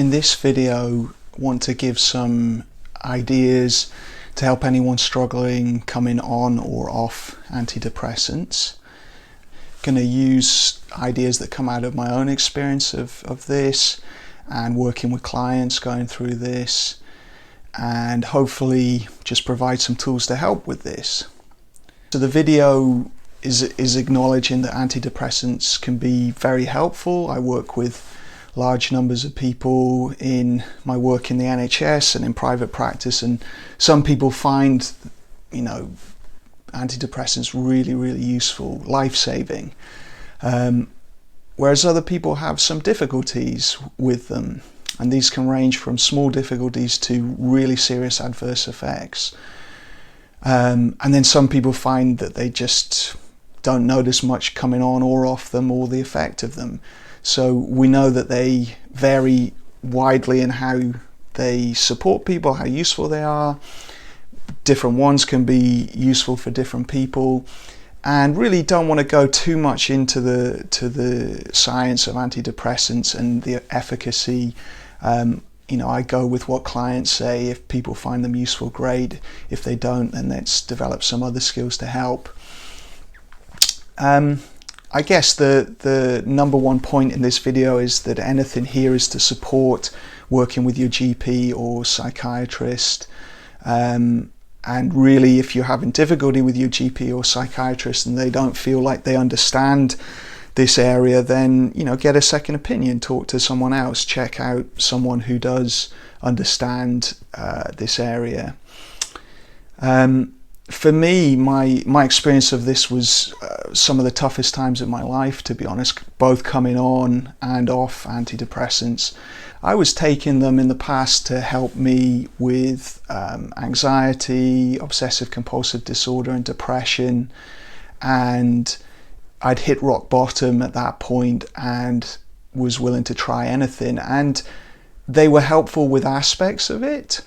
In this video, I want to give some ideas to help anyone struggling coming on or off antidepressants. Going to use ideas that come out of my own experience of this and working with clients going through this, and hopefully just provide some tools to help with this. So the video is acknowledging that antidepressants can be very helpful. I work with large numbers of people in my work in the NHS and in private practice, and some people find, antidepressants really useful, life-saving, whereas other people have some difficulties with them, and these can range from small difficulties to really serious adverse effects. And then some people find that they just don't notice much coming on or off them or the effect of them. So we know that they vary widely in how they support people, how useful they are. Different ones can be useful for different people, and really don't want to go too much into the science of antidepressants and the efficacy. I go with what clients say. If people find them useful, great. If they don't, then let's develop some other skills to help. I guess the number one point in this video is that anything here is to support working with your GP or psychiatrist. And really, if you're having difficulty with your GP or psychiatrist and they don't feel like they understand this area, then get a second opinion, talk to someone else, check out someone who does understand this area. For me, my experience of this was some of the toughest times of my life, to be honest, both coming on and off antidepressants. I was taking them in the past to help me with anxiety, obsessive compulsive disorder and depression, and I'd hit rock bottom at that point and was willing to try anything, and they were helpful with aspects of it.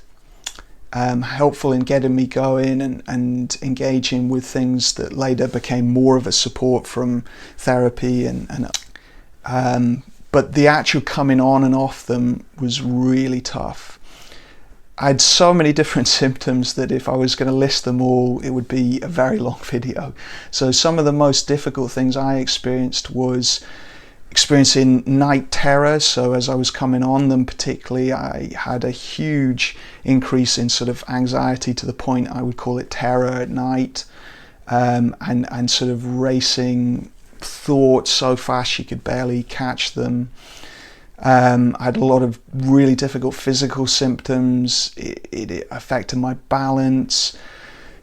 Helpful in getting me going and engaging with things that later became more of a support from therapy but the actual coming on and off them was really tough. I had so many different symptoms that if I was going to list them all, it would be a very long video. So some of the most difficult things I experienced was experiencing night terror. So as I was coming on them particularly, I had a huge increase in sort of anxiety to the point I would call it terror at night, and sort of racing thoughts so fast you could barely catch them. I had a lot of really difficult physical symptoms. It affected my balance.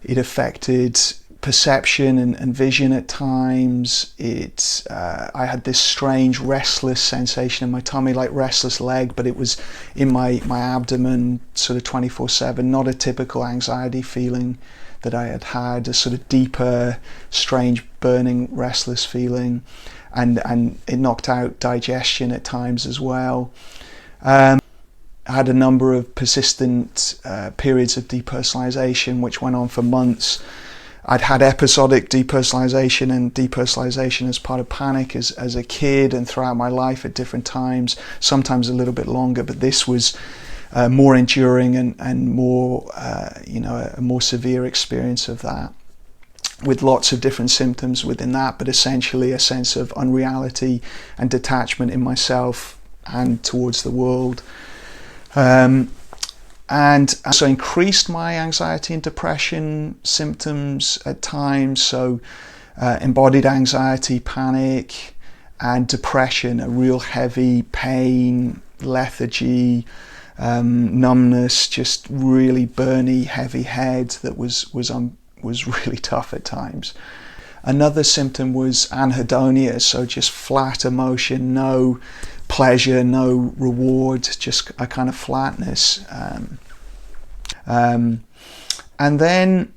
It affected perception and vision at times. I had this strange restless sensation in my tummy, like restless leg, but it was in my abdomen sort of 24/7, not a typical anxiety feeling that I had, a sort of deeper, strange, burning, restless feeling, and it knocked out digestion at times as well. I had a number of persistent periods of depersonalization which went on for months. I'd had episodic depersonalization and depersonalization as part of panic as a kid and throughout my life at different times, sometimes a little bit longer, but this was more enduring and more, a more severe experience of that, with lots of different symptoms within that, but essentially a sense of unreality and detachment in myself and towards the world. And so increased my anxiety and depression symptoms at times. So embodied anxiety, panic, and depression, a real heavy pain, lethargy, numbness, just really burny, heavy head that was really tough at times. Another symptom was anhedonia, so just flat emotion, no pleasure, no reward, just a kind of flatness. And then,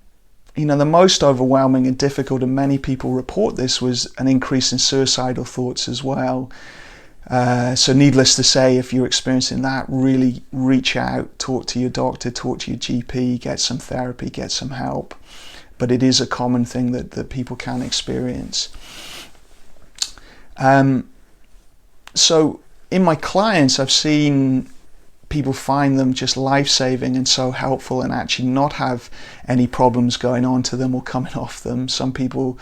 the most overwhelming and difficult, and many people report this, was an increase in suicidal thoughts as well. So needless to say, if you're experiencing that, really reach out, talk to your doctor, talk to your GP, get some therapy, get some help. But it is a common thing that people can experience. So in my clients, I've seen people find them just life-saving and so helpful, and actually not have any problems going on to them or coming off them. Some people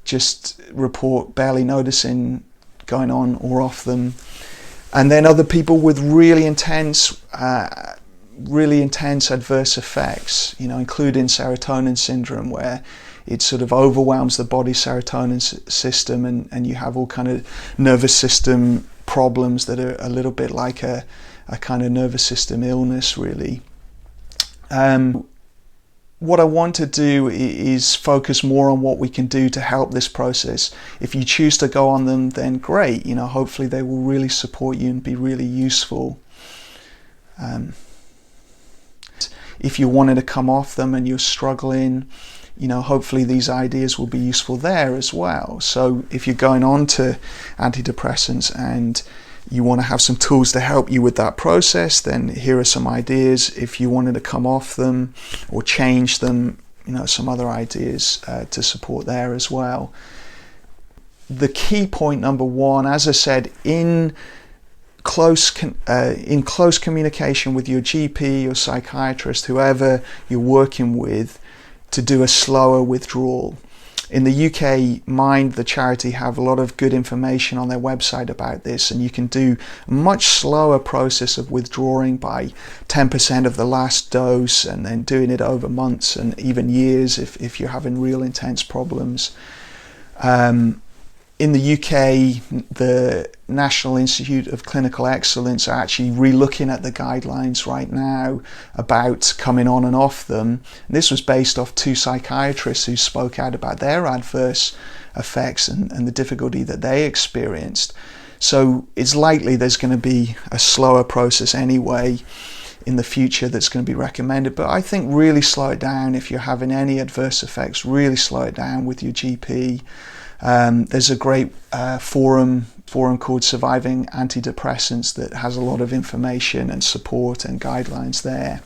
just report barely noticing going on or off them. And then other people with really intense adverse effects, including serotonin syndrome, where it sort of overwhelms the body's serotonin system, and you have all kind of nervous system problems that are a little bit like a kind of nervous system illness, really. What I want to do is focus more on what we can do to help this process. If you choose to go on them, then great. Hopefully they will really support you and be really useful. If you wanted to come off them and you're struggling, hopefully these ideas will be useful there as well. So if you're going on to antidepressants and you want to have some tools to help you with that process, then here are some ideas. If you wanted to come off them or change them, some other ideas to support there as well. The key point number one, as I said, in close communication with your GP, your psychiatrist, whoever you're working with, to do a slower withdrawal. In the UK, Mind, the charity, have a lot of good information on their website about this, and you can do a much slower process of withdrawing by 10% of the last dose, and then doing it over months and even years if you're having real intense problems. In the UK, the National Institute of Clinical Excellence are actually re-looking at the guidelines right now about coming on and off them. And this was based off 2 psychiatrists who spoke out about their adverse effects and the difficulty that they experienced. So it's likely there's going to be a slower process anyway in the future that's going to be recommended. But I think really slow it down. If you're having any adverse effects, really slow it down with your GP. There's a great forum called Surviving Antidepressants that has a lot of information and support and guidelines there.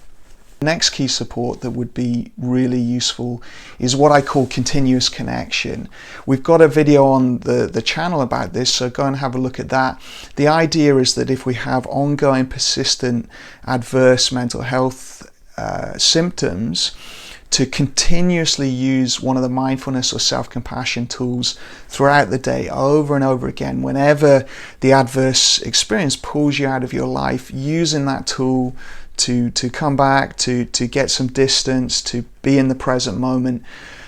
The next key support that would be really useful is what I call continuous connection. We've got a video on the channel about this, so go and have a look at that. The idea is that if we have ongoing, persistent, adverse mental health symptoms, to continuously use one of the mindfulness or self-compassion tools throughout the day, over and over again. Whenever the adverse experience pulls you out of your life, using that tool to come back, to get some distance, to be in the present moment,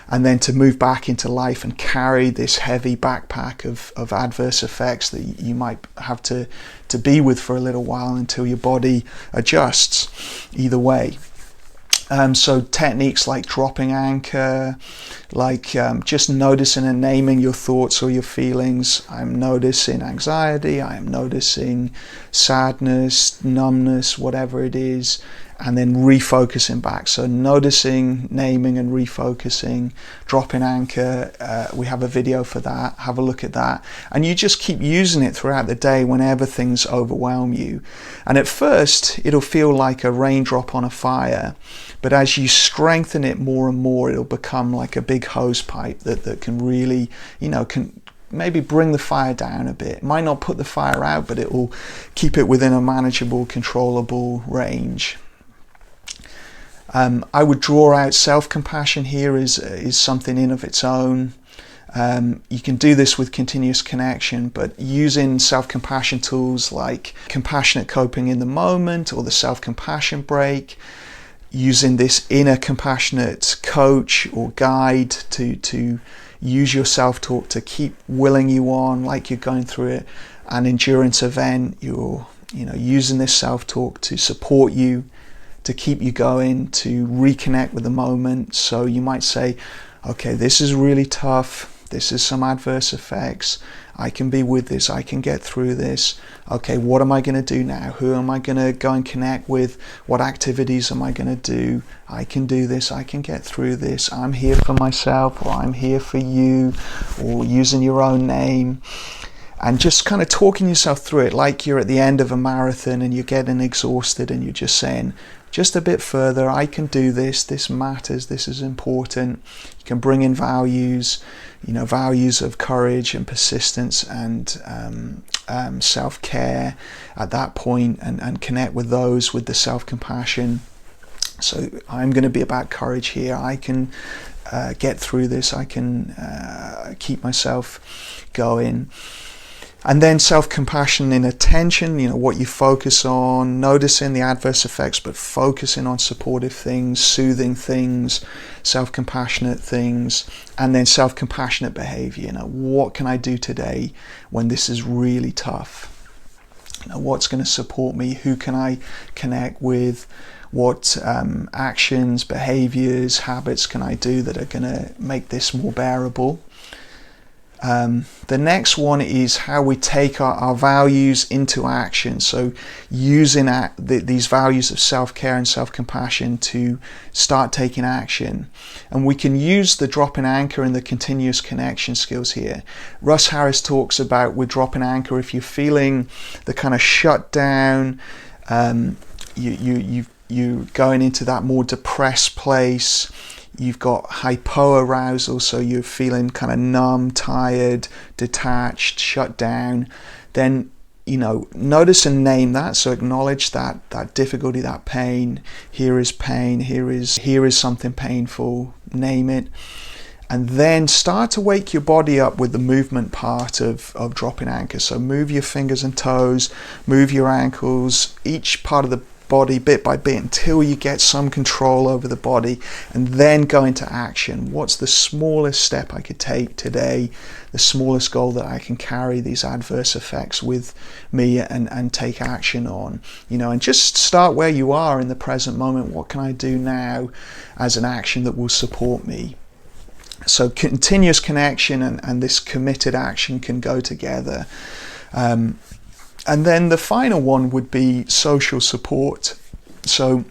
and then to move back into life and carry this heavy backpack of adverse effects that you might have to be with for a little while until your body adjusts either way. So techniques like dropping anchor, like just noticing and naming your thoughts or your feelings. I'm noticing anxiety, I am noticing sadness, numbness, whatever it is, and then refocusing back. So noticing, naming and refocusing, dropping anchor, we have a video for that, have a look at that. And you just keep using it throughout the day whenever things overwhelm you. And at first, it'll feel like a raindrop on a fire, but as you strengthen it more and more, it'll become like a big hose pipe that can really, can maybe bring the fire down a bit. It might not put the fire out, but it will keep it within a manageable, controllable range. I would draw out self-compassion here is something in of its own. You can do this with continuous connection, but using self-compassion tools like compassionate coping in the moment or the self-compassion break, using this inner compassionate coach or guide to use your self-talk to keep willing you on like you're going through an endurance event. You're using this self-talk to support you, to keep you going, to reconnect with the moment. So you might say, okay, this is really tough. This is some adverse effects. I can be with this. I can get through this. Okay, what am I going to do now? Who am I going to go and connect with? What activities am I going to do? I can do this. I can get through this. I'm here for myself, or I'm here for you, or using your own name. and just kind of talking yourself through it like you're at the end of a marathon and you're getting exhausted and you're just saying, just a bit further, I can do this, this matters, this is important. You can bring in values, values of courage and persistence and self-care at that point, and connect with those with the self-compassion. So I'm going to be about courage here. I can get through this. I can keep myself going. And then self-compassion in attention, what you focus on, noticing the adverse effects, but focusing on supportive things, soothing things, self-compassionate things, and then self-compassionate behavior. What can I do today when this is really tough? What's going to support me? Who can I connect with? What actions, behaviors, habits can I do that are going to make this more bearable? The next one is how we take our values into action. So using these values of self-care and self-compassion to start taking action. And we can use the drop and anchor and the continuous connection skills here. Russ Harris talks about with drop and anchor, if you're feeling the kind of shut down, you're going into that more depressed place, you've got hypoarousal, so you're feeling kind of numb, tired, detached, shut down, then notice and name that. So acknowledge that difficulty, that pain. Here is pain, here is something painful, name it. And then start to wake your body up with the movement part of dropping anchor. So move your fingers and toes, move your ankles, each part of the body bit by bit until you get some control over the body, and then go into action. What's the smallest step I could take today, the smallest goal that I can carry these adverse effects with me and take action on, and just start where you are in the present moment. What can I do now as an action that will support me? So continuous connection and this committed action can go together. And then the final one would be social support. So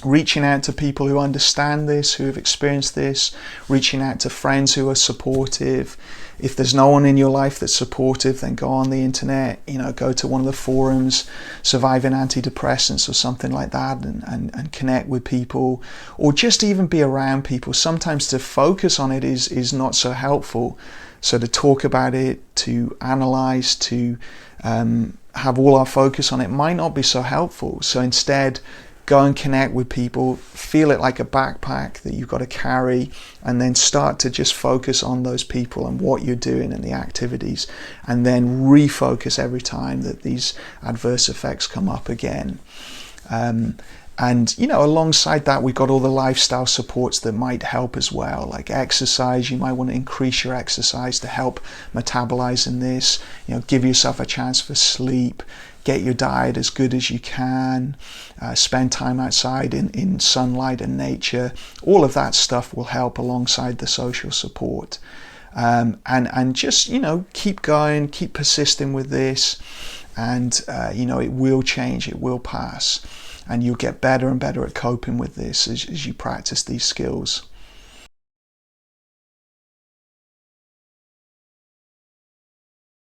reaching out to people who understand this, who have experienced this, reaching out to friends who are supportive. If there's no one in your life that's supportive, then go on the internet, go to one of the forums, Surviving Antidepressants or something like that, and connect with people, or just even be around people. Sometimes to focus on it is not so helpful. So to talk about it, to analyze, to have all our focus on it might not be so helpful. So instead, go and connect with people, feel it like a backpack that you've got to carry, and then start to just focus on those people and what you're doing and the activities, and then refocus every time that these adverse effects come up again. And alongside that, we've got all the lifestyle supports that might help as well, like exercise. You might want to increase your exercise to help metabolize in this. Give yourself a chance for sleep. Get your diet as good as you can. Spend time outside in sunlight and nature. All of that stuff will help alongside the social support. And just keep going, keep persisting with this, and it will change, it will pass. And you'll get better and better at coping with this as you practice these skills.